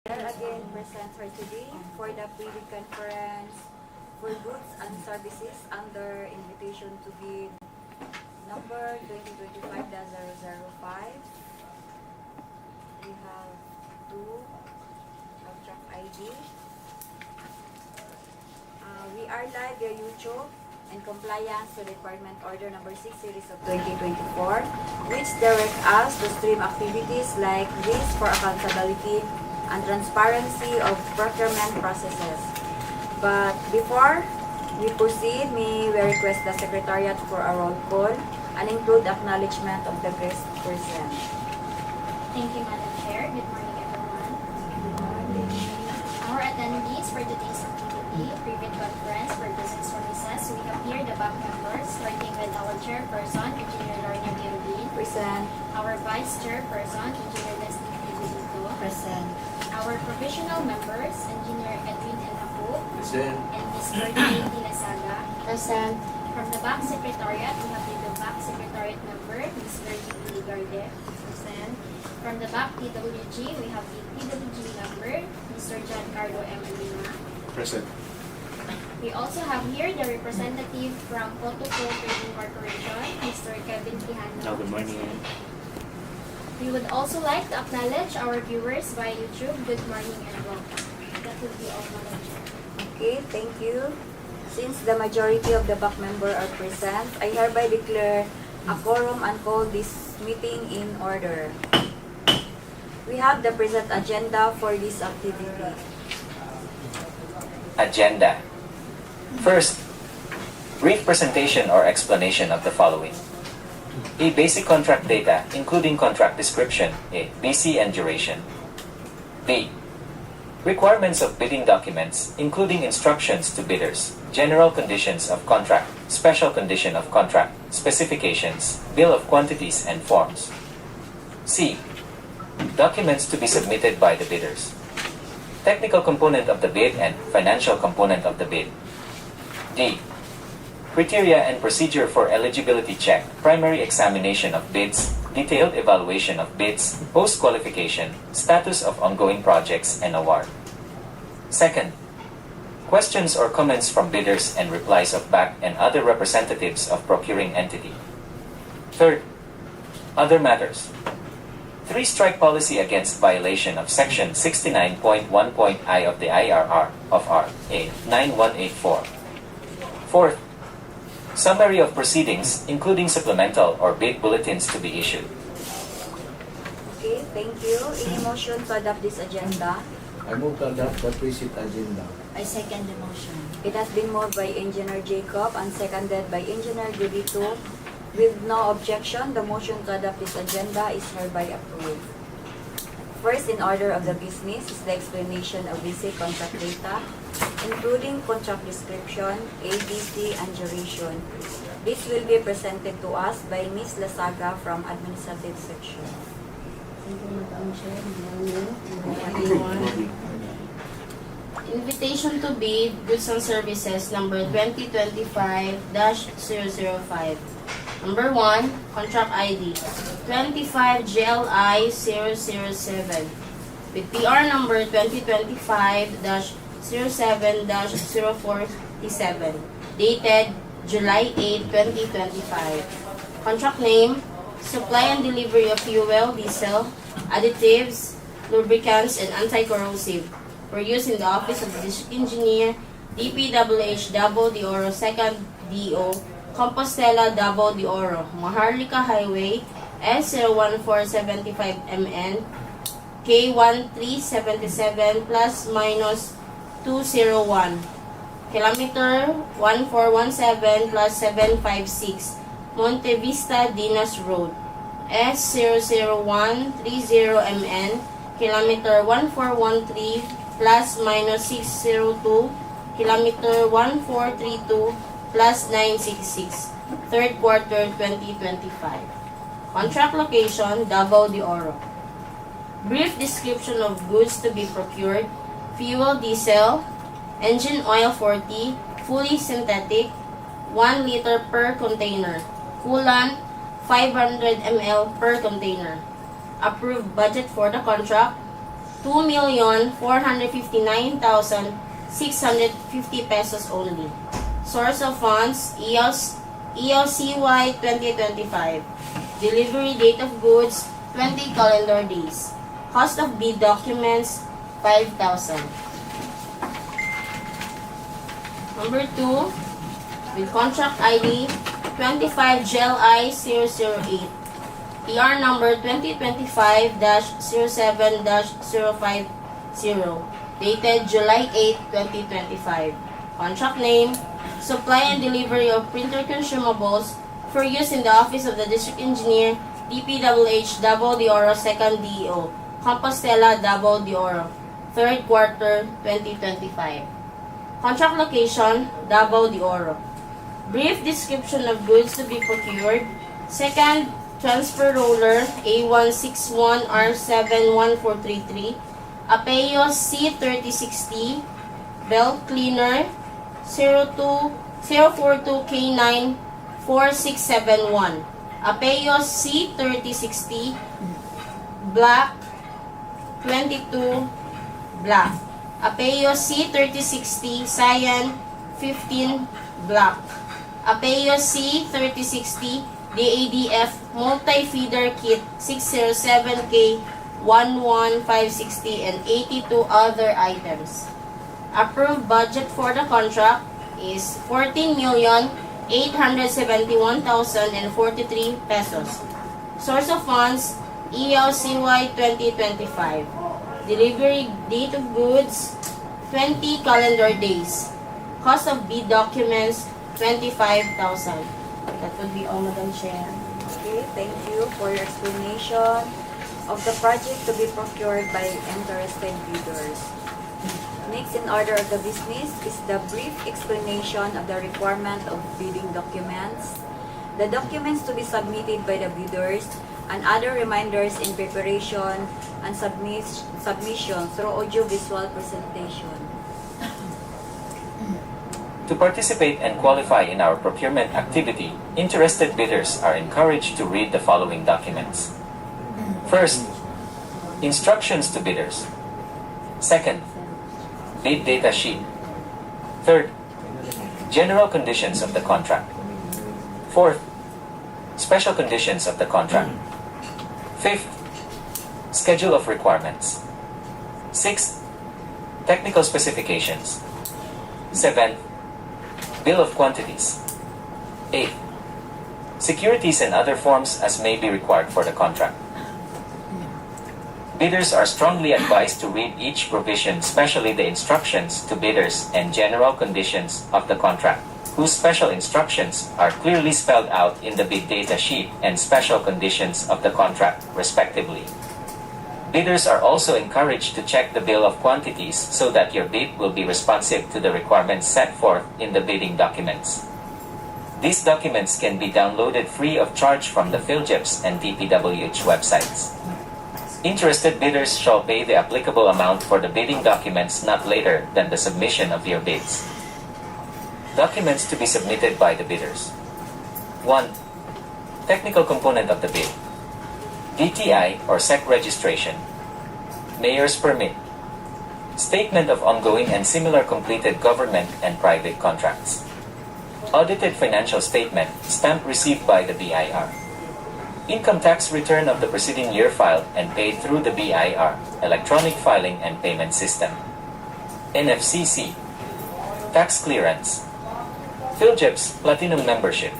Here again present for today for the pre-bid conference for goods and services under invitation to bid number 2025-005. We have two contract ID. We are live via YouTube in compliance to requirement order number 6 series of 2024, which direct us to stream activities like this for accountability and transparency of procurement processes. But before we proceed, may we request the Secretariat for a roll call and include acknowledgement of the guest present. Thank you, Madam Chair. Good morning, everyone. Our attendees for today's activity, private conference for business services, we have here the back members, starting with our chairperson, Engineer Lorna Birodin. Present. Our vice chairperson, Engineer Leslie Pidilito. Present. Our provisional members, Engineer Edwin Enapu. Present. And Ms. Bertie Dinasaga. Present. From the back secretariat, we have the back secretariat member, Ms. Bertie Diligarde. Present. From the back PWG, we have the PWG member, Mr. Giancarlo M. Lima. Present. We also have here the representative from Protocol Trading Corporation, Mr. Kevin Quijano. Good morning. We would also like to acknowledge our viewers via YouTube. Good morning and welcome. That will be all, Madam Chair. Okay, thank you. Since the majority of the back member are present, I hereby declare a quorum and call this meeting in order. We have the present agenda for this activity. Agenda. First, brief presentation or explanation of the following. A. Basic contract data, including contract description, A. BC and duration. B. Requirements of bidding documents, including instructions to bidders, general conditions of contract, special condition of contract, specifications, bill of quantities and forms. C. Documents to be submitted by the bidders. Technical component of the bid and financial component of the bid. D. Criteria and procedure for eligibility check, primary examination of bids, detailed evaluation of bids, post-qualification, status of ongoing projects, and award. Second, questions or comments from bidders and replies of BAC and other representatives of procuring entity. Third, other matters. 3. Strike policy against violation of Section 69.1.I of the IRR of R. A. 9184. Fourth, summary of proceedings, including supplemental or bid bulletins to be issued. Okay, thank you. Any motion to adopt this agenda? I move to adopt the present agenda. I second the motion. It has been moved by Engineer Jacob and seconded by Engineer Gudito. With no objection, the motion to adopt this agenda is hereby approved. First in order of the business is the explanation of basic contract data, including contract description, ABC, and duration. This will be presented to us by Ms. Lasaga from Administrative Section. Thank you, Madam Chair. Good morning, everyone. Invitation to bid goods and services number 2025-005. Number 1, contract ID 25GLI007 with PR number 2025-07-047 dated July 8, 2025. Contract name, supply and delivery of fuel, diesel, additives, lubricants, and anti-corrosive for use in the Office of the District Engineer, DPWH Davao de Oro, 2nd DEO, Compostela, Davao de Oro, Maharlika Highway, S01475MN, K1377 plus minus 201, kilometer 1417 plus 756, Montevista-DNAS Road, S00130MN, kilometer 1413 plus minus 602, kilometer 1432 plus 966, third quarter 2025. Contract location, Davao de Oro. Brief description of goods to be procured: fuel, diesel, engine oil 40, fully synthetic, 1 liter per container, coolant 500 ml per container. Approved budget for the contract 2,459,650 pesos only. Source of funds, ELCY 2025. Delivery date of goods, 20 calendar days. Cost of bid documents, 5,000. Number 2, with contract ID 25GLI008. PR number 2025-07-050. Dated July 8, 2025. Contract name, supply and delivery of printer consumables for use in the office of the District Engineer, DPWH Davao de Oro 2nd DEO, Compostela, Davao de Oro, 3rd quarter 2025. Contract location, Davao de Oro. Brief description of goods to be procured. Second, transfer roller A161R71433, Apeo C3060, belt cleaner 042K94671, Apeo C3060, black 22 black, Apeo C3060 cyan 15 black, Apeo C3060 DADF multi-feeder kit 607K 11560 and 82 other items. Approved budget for the contract is 14,871,043 pesos. Source of funds, ELCY 2025. Delivery date of goods, 20 calendar days. Cost of bid documents, 25,000. That would be all, Madam Chair. Okay, thank you for your explanation of the project to be procured by interested bidders. Next in order of the business is the brief explanation of the requirement of bidding documents, the documents to be submitted by the bidders, and other reminders in preparation and submission through audio-visual presentation. To participate and qualify in our procurement activity, interested bidders are encouraged to read the following documents. First, instructions to bidders. Second, bid data sheet. Third, general conditions of the contract. Fourth, special conditions of the contract. Fifth, schedule of requirements. Sixth, technical specifications. Seventh, bill of quantities. Eighth, securities and other forms as may be required for the contract. Bidders are strongly advised to read each provision, especially the instructions to bidders and general conditions of the contract, whose special instructions are clearly spelled out in the bid data sheet and special conditions of the contract, respectively. Bidders are also encouraged to check the bill of quantities so that your bid will be responsive to the requirements set forth in the bidding documents. These documents can be downloaded free of charge from the PhilJEPS and DPWH websites. Interested bidders shall pay the applicable amount for the bidding documents not later than the submission of your bids. Documents to be submitted by the bidders. 1. Technical component of the bid. DTI or SEC registration. Mayor's permit. Statement of ongoing and similar completed government and private contracts. Audited financial statement, stamp received by the BIR. Income tax return of the preceding year filed and paid through the BIR, electronic filing and payment system. NFCC. Tax clearance. PhilJEPS Platinum membership.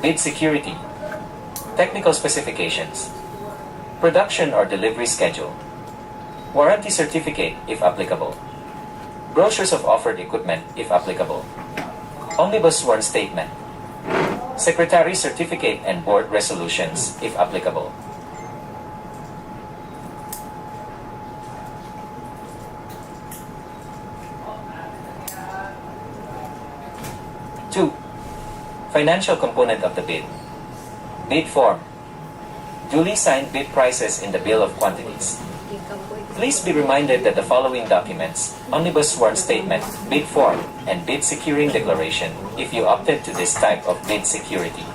Bid security. Technical specifications. Production or delivery schedule. Warranty certificate if applicable. Brochures of offered equipment if applicable. Omnibus sworn statement. Secretary certificate and board resolutions if applicable. Two, financial component of the bid. Bid form. Duly signed bid prices in the bill of quantities. Please be reminded that the following documents, Omnibus Sworn Statement, Bid Form, and Bid Securing Declaration, if you opted to this type of bid security,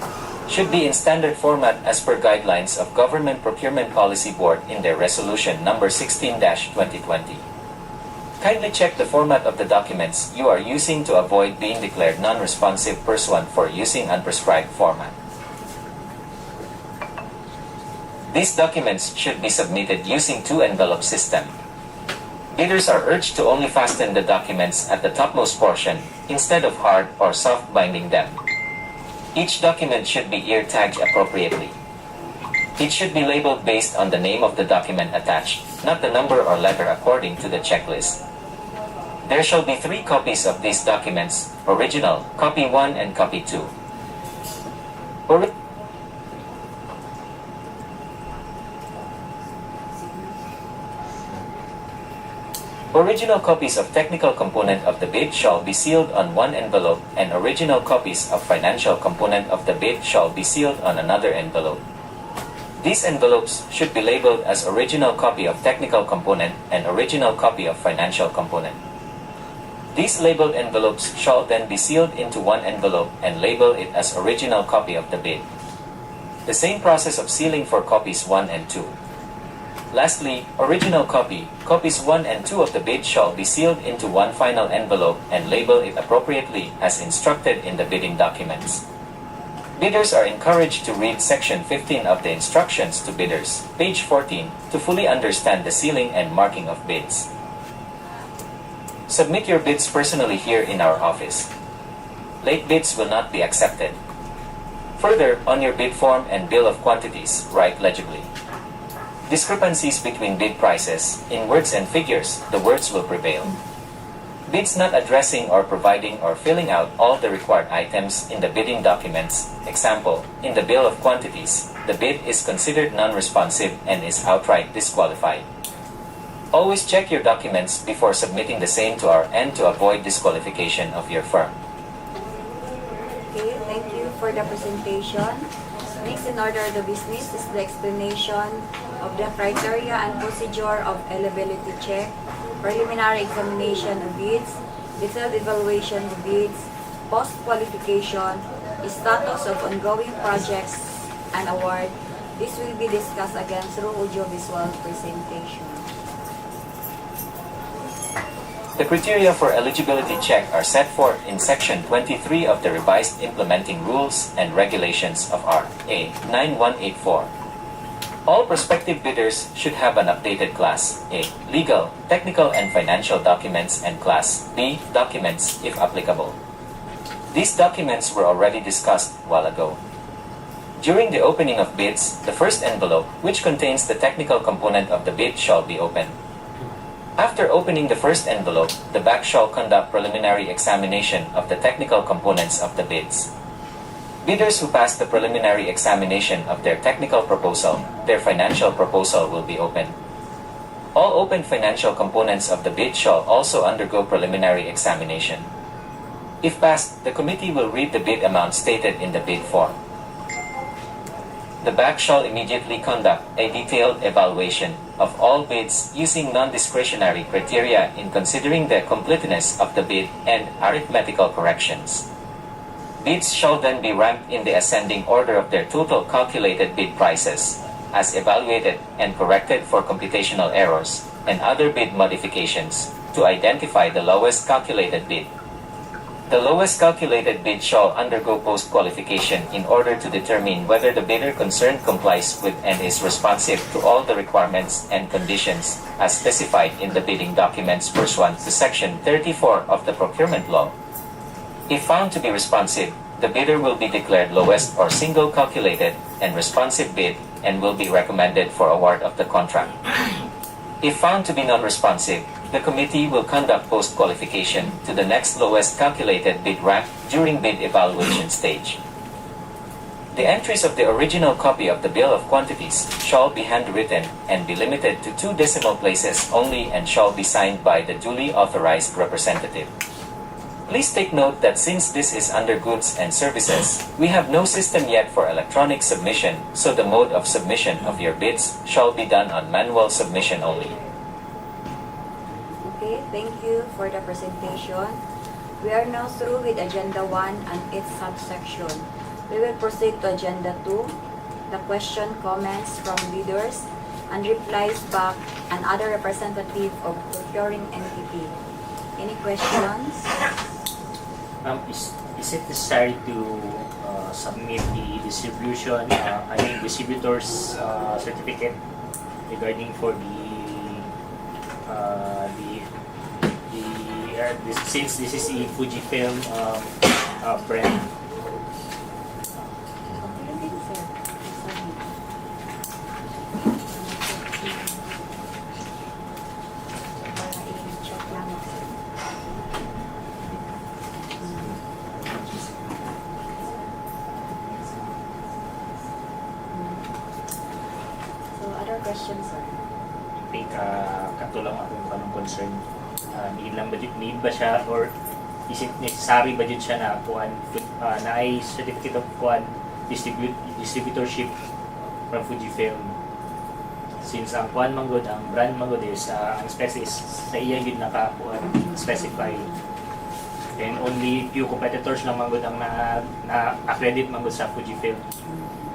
should be in standard format as per guidelines of Government Procurement Policy Board in their Resolution Number 16-2020. Kindly check the format of the documents you are using to avoid being declared non-responsive pursuant for using unprescribed format. These documents should be submitted using two-envelope system. Bidders are urged to only fasten the documents at the topmost portion instead of hard or soft binding them. Each document should be ear tagged appropriately. It should be labeled based on the name of the document attached, not the number or letter according to the checklist. There shall be 3 copies of these documents, original, copy 1 and copy 2. Original copies of technical component of the bid shall be sealed on one envelope, and original copies of financial component of the bid shall be sealed on another envelope. These envelopes should be labeled as original copy of technical component and original copy of financial component. These labeled envelopes shall then be sealed into one envelope and label it as original copy of the bid. The same process of sealing for copies 1 and 2. Lastly, original copies 1 and 2 of the bid shall be sealed into one final envelope and label it appropriately as instructed in the bidding documents. Bidders are encouraged to read Section 15 of the Instructions to Bidders, page 14, to fully understand the sealing and marking of bids. Submit your bids personally here in our office. Late bids will not be accepted. Further, on your bid form and bill of quantities, write legibly. Discrepancies between bid prices, in words and figures, the words will prevail. Bids not addressing or providing or filling out all the required items in the bidding documents, example, in the bill of quantities, the bid is considered non-responsive and is outright disqualified. Always check your documents before submitting the same to our end to avoid disqualification of your firm. Okay, thank you for the presentation. Next in order of the business is the explanation of the criteria and procedure of eligibility check, preliminary examination of bids, detailed evaluation of bids, post-qualification, status of ongoing projects, and award. This will be discussed again through audiovisual presentation. The criteria for eligibility check are set forth in Section 23 of the Revised Implementing Rules and Regulations of R.A. 9184. All prospective bidders should have an updated Class A legal, technical, and financial documents and Class B documents if applicable. These documents were already discussed a while ago. During the opening of bids, the first envelope, which contains the technical component of the bid, shall be opened. After opening the first envelope, the back shall conduct preliminary examination of the technical components of the bids. Bidders who pass the preliminary examination of their technical proposal, their financial proposal will be opened. All open financial components of the bid shall also undergo preliminary examination. If passed, the committee will read the bid amount stated in the bid form. The back shall immediately conduct a detailed evaluation of all bids using non-discretionary criteria in considering the completeness of the bid and arithmetical corrections. Bids shall then be ranked in the ascending order of their total calculated bid prices, as evaluated and corrected for computational errors and other bid modifications, to identify the lowest calculated bid. The lowest calculated bid shall undergo post-qualification in order to determine whether the bidder concerned complies with and is responsive to all the requirements and conditions as specified in the bidding documents pursuant to Section 34 of the Procurement Law. If found to be responsive, the bidder will be declared lowest or single calculated and responsive bid and will be recommended for award of the contract. If found to be non-responsive, the committee will conduct post-qualification to the next lowest calculated bid rank during bid evaluation stage. The entries of the original copy of the bill of quantities shall be handwritten and be limited to 2 decimal places only and shall be signed by the duly authorized representative. Please take note that since this is under goods and services, we have no system yet for electronic submission, so the mode of submission of your bids shall be done on manual submission only. Okay, thank you for the presentation. We are now through with Agenda 1 and its subsection. We will proceed to Agenda 2, the question, comments from leaders, and replies back and other representative of procuring entity. Any questions? Is it necessary to submit the distributor's certificate regarding for since this is a Fujifilm brand? Okay, din, sir. Sorry. Para i-check lang, sir. So, other questions, sir? I think katulang akong kanong concern. Need ba siya or is it necessary ba dyan siya na kuan na ay certificate of kuan distributorship from Fujifilm? Since ang kuan manggod, ang brand manggod is ang spec is sa iya yun nakakuan specify. And only few competitors lang manggod ang na-accredit manggod sa Fujifilm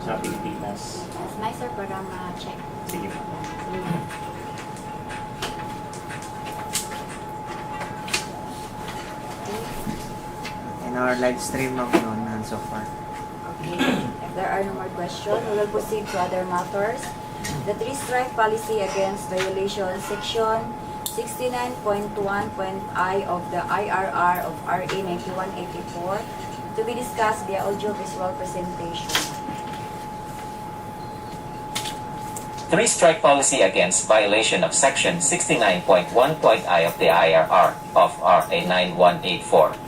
sa Pilipinas. It's nicer para ma-check. Sige po. In our live stream, none so far. Okay. If there are no more questions, we will proceed to other matters. The three-strike policy against violation section 69.1.I of the IRR of RA 9184 to be discussed via audio-visual presentation. Three-strike policy against violation of section 69.1.I of the IRR of RA 9184.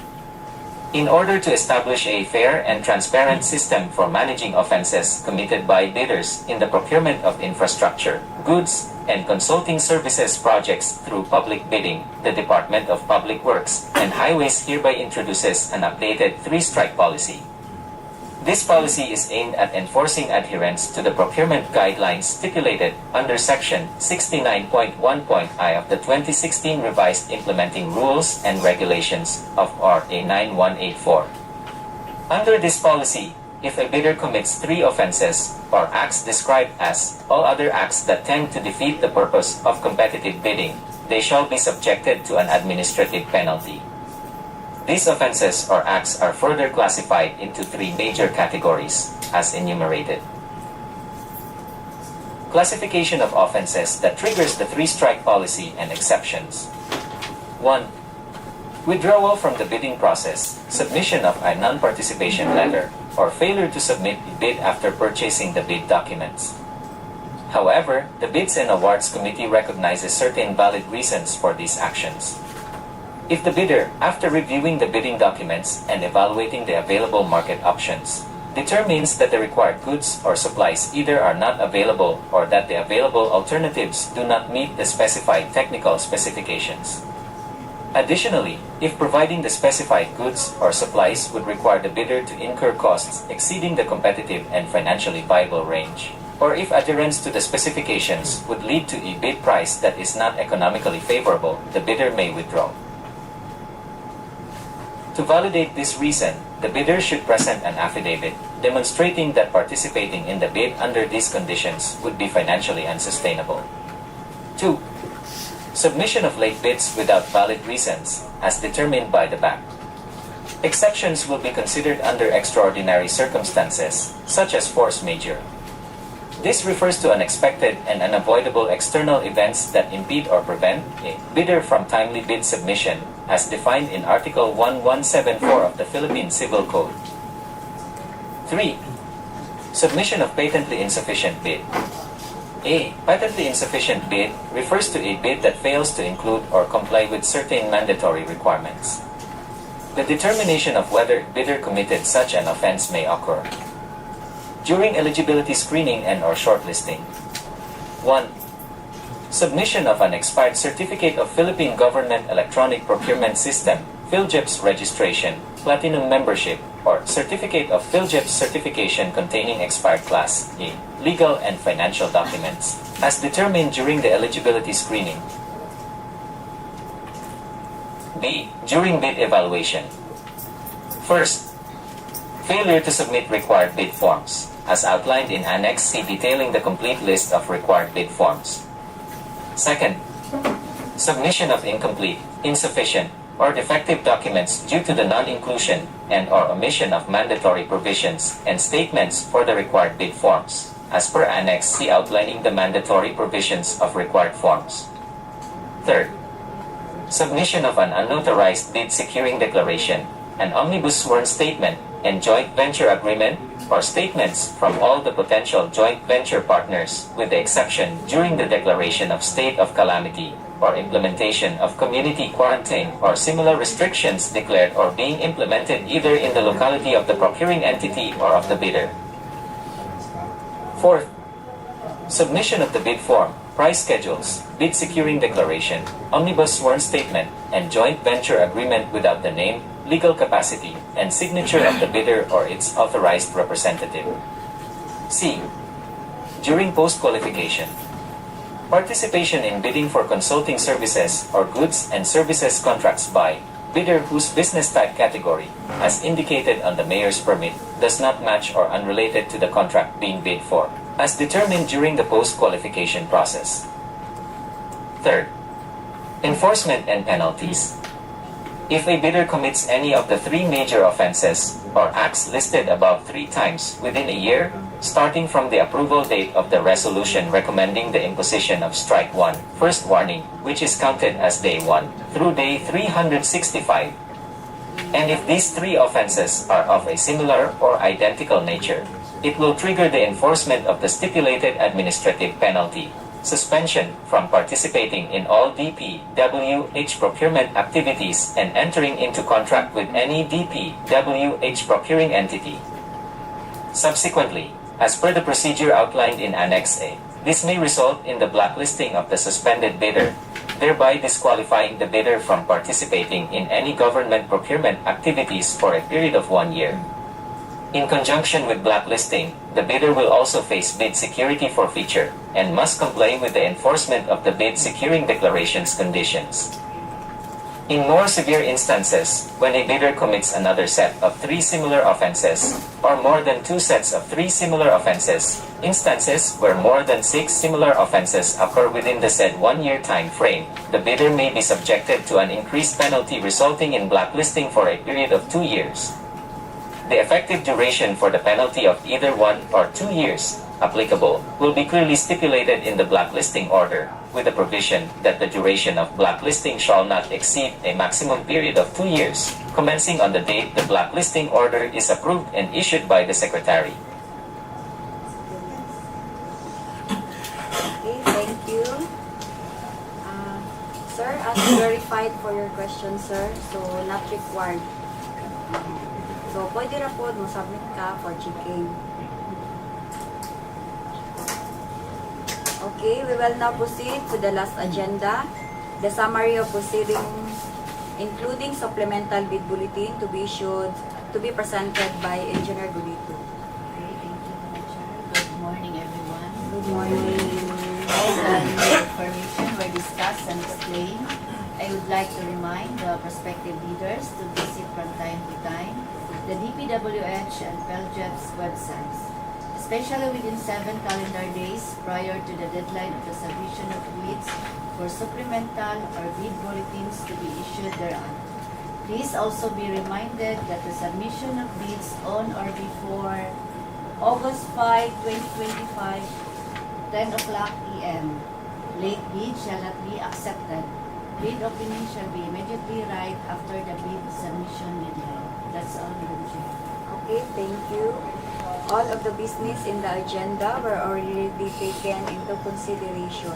In order to establish a fair and transparent system for managing offenses committed by bidders in the procurement of infrastructure, goods, and consulting services projects through public bidding, the Department of Public Works and Highways hereby introduces an updated three-strike policy. This policy is aimed at enforcing adherence to the procurement guidelines stipulated under Section 69.1.I of the 2016 Revised Implementing Rules and Regulations of RA 9184. Under this policy, if a bidder commits three offenses or acts described as all other acts that tend to defeat the purpose of competitive bidding, they shall be subjected to an administrative penalty. These offenses or acts are further classified into three major categories, as enumerated. Classification of offenses that triggers the three-strike policy and exceptions. 1. Withdrawal from the bidding process, submission of a non-participation letter, or failure to submit the bid after purchasing the bid documents. However, the Bids and Awards Committee recognizes certain valid reasons for these actions. If the bidder, after reviewing the bidding documents and evaluating the available market options, determines that the required goods or supplies either are not available or that the available alternatives do not meet the specified technical specifications. Additionally, if providing the specified goods or supplies would require the bidder to incur costs exceeding the competitive and financially viable range, or if adherence to the specifications would lead to a bid price that is not economically favorable, the bidder may withdraw. To validate this reason, the bidder should present an affidavit demonstrating that participating in the bid under these conditions would be financially unsustainable. 2. Submission of late bids without valid reasons, as determined by the BAC. Exceptions will be considered under extraordinary circumstances, such as force majeure. This refers to unexpected and unavoidable external events that impede or prevent a bidder from timely bid submission, as defined in Article 1174 of the Philippine Civil Code. 3. Submission of patently insufficient bid. A patently insufficient bid refers to a bid that fails to include or comply with certain mandatory requirements. The determination of whether bidder committed such an offense may occur during eligibility screening and/or shortlisting. 1. Submission of an expired Certificate of Philippine Government Electronic Procurement System, PhilGEPS registration, Platinum membership, or Certificate of PhilGEPS certification containing expired Class A legal and financial documents, as determined during the eligibility screening. B. During bid evaluation. First, Failure to submit required bid forms, as outlined in Annex C detailing the complete list of required bid forms. Second, submission of incomplete, insufficient, or defective documents due to the non-inclusion and/or omission of mandatory provisions and statements for the required bid forms, as per Annex C outlining the mandatory provisions of required forms. Third, submission of an unauthorized bid securing declaration, an omnibus sworn statement, and joint venture agreement, or statements from all the potential joint venture partners, with the exception during the declaration of state of calamity, or implementation of community quarantine or similar restrictions declared or being implemented either in the locality of the procuring entity or of the bidder. Fourth, submission of the bid form, price schedules, bid securing declaration, omnibus sworn statement, and joint venture agreement without the name, legal capacity, and signature of the bidder or its authorized representative. C. During post-qualification, participation in bidding for consulting services or goods and services contracts by bidder whose business type category, as indicated on the mayor's permit, does not match or unrelated to the contract being bid for, as determined during the post-qualification process. Third, enforcement and penalties. If a bidder commits any of the three major offenses or acts listed above 3 times within a year, starting from the approval date of the resolution recommending the imposition of strike 1, first warning, which is counted as day 1, through day 365, and if these 3 offenses are of a similar or identical nature, it will trigger the enforcement of the stipulated administrative penalty, suspension from participating in all DPWH procurement activities and entering into contract with any DPWH procuring entity. Subsequently, as per the procedure outlined in Annex A, this may result in the blacklisting of the suspended bidder, thereby disqualifying the bidder from participating in any government procurement activities for a period of 1 year. In conjunction with blacklisting, the bidder will also face bid security forfeiture and must comply with the enforcement of the bid securing declaration's conditions. In more severe instances, when a bidder commits another set of 3 similar offenses, or more than 2 sets of 3 similar offenses, instances where more than 6 similar offenses occur within the said 1-year time frame, the bidder may be subjected to an increased penalty resulting in blacklisting for a period of 2 years. The effective duration for the penalty of either 1 or 2 years applicable will be clearly stipulated in the blacklisting order, with the provision that the duration of blacklisting shall not exceed a maximum period of 2 years, commencing on the date the blacklisting order is approved and issued by the Secretary. Okay, thank you. Sir, as verified for your question, sir, so not required. So, pwede ra po mo-submit ka for checking. Okay, we will now proceed to the last agenda. The summary of proceeding, including supplemental bid bulletin to be issued, to be presented by Engineer Gulito. Okay, thank you, Madam Chair. Good morning, everyone. Good morning. As the information were discussed and explained, I would like to remind the prospective bidders to visit from time to time the DPWH and PELJEP's websites, especially within 7 calendar days prior to the deadline of the submission of bids for supplemental or bid bulletins to be issued thereon. Please also be reminded that the submission of bids on or before August 5, 2025, 10 o'clock p.m. Late bid shall not be accepted. Bid opening shall be immediately right after the bid submission deadline. That's all, Madam Chair. Okay, thank you. All of the business in the agenda were already taken into consideration.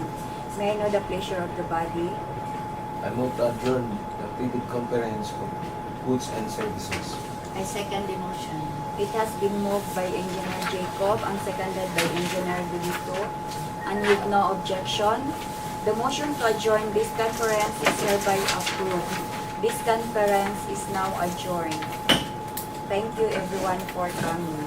May I know the pleasure of the body? I move to adjourn the pre-bid conference for goods and services. I second the motion. It has been moved by Engineer Jacob and seconded by Engineer Gulito, and with no objection, the motion to adjourn this conference is hereby approved. This conference is now adjourned. Thank you everyone for coming.